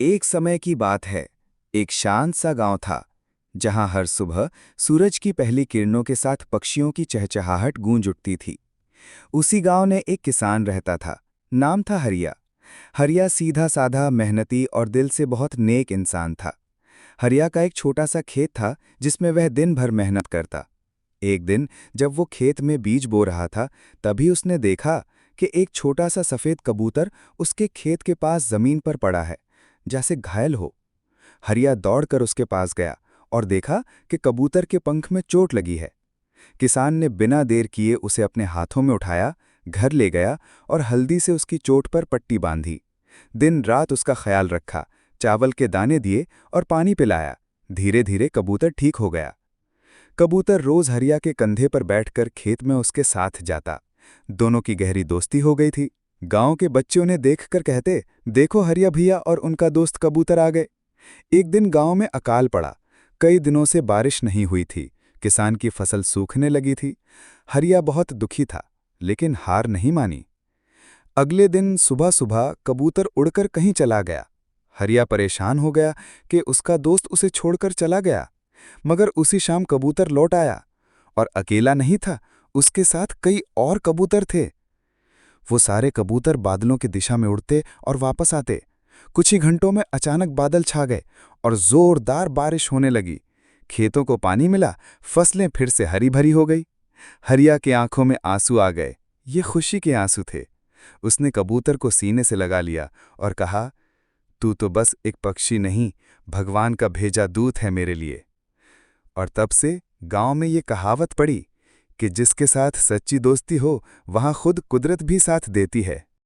एक समय की बात है। एक शांत सा गांव था जहां हर सुबह सूरज की पहली किरणों के साथ पक्षियों की चहचहाहट गूंज उठती थी। उसी गांव में एक किसान रहता था। नाम था हरिया। हरिया सीधा साधा, मेहनती और दिल से बहुत नेक इंसान था। हरिया का एक छोटा सा खेत था जिसमें वह दिन भर मेहनत करता। एक दिन जब वो खेत में बीज बो रहा था, तभी उसने देखा कि एक छोटा सा सफेद कबूतर उसके खेत के पास जमीन पर पड़ा है, जैसे घायल हो। हरिया दौड़कर उसके पास गया और देखा कि कबूतर के पंख में चोट लगी है। किसान ने बिना देर किए उसे अपने हाथों में उठाया, घर ले गया और हल्दी से उसकी चोट पर पट्टी बांधी। दिन रात उसका ख्याल रखा, चावल के दाने दिए और पानी पिलाया। धीरे धीरे कबूतर ठीक हो गया। कबूतर रोज हरिया के कंधे पर बैठकर खेत में उसके साथ जाता। दोनों की गहरी दोस्ती हो गई थी। गांव के बच्चे उन्हें देखकर कहते, देखो हरिया भैया और उनका दोस्त कबूतर आ गए। एक दिन गांव में अकाल पड़ा। कई दिनों से बारिश नहीं हुई थी। किसान की फसल सूखने लगी थी। हरिया बहुत दुखी था, लेकिन हार नहीं मानी। अगले दिन सुबह सुबह कबूतर उड़कर कहीं चला गया। हरिया परेशान हो गया कि उसका दोस्त उसे छोड़कर चला गया। मगर उसी शाम कबूतर लौट आया और अकेला नहीं था, उसके साथ कई और कबूतर थे। वो सारे कबूतर बादलों की दिशा में उड़ते और वापस आते। कुछ ही घंटों में अचानक बादल छा गए और जोरदार बारिश होने लगी। खेतों को पानी मिला, फसलें फिर से हरी भरी हो गई। हरिया की आंखों में आंसू आ गए। ये खुशी के आंसू थे। उसने कबूतर को सीने से लगा लिया और कहा, तू तो बस एक पक्षी नहीं, भगवान का भेजा दूत है मेरे लिए। और तब से गांव में ये कहावत पड़ी कि जिसके साथ सच्ची दोस्ती हो, वहां खुद कुदरत भी साथ देती है।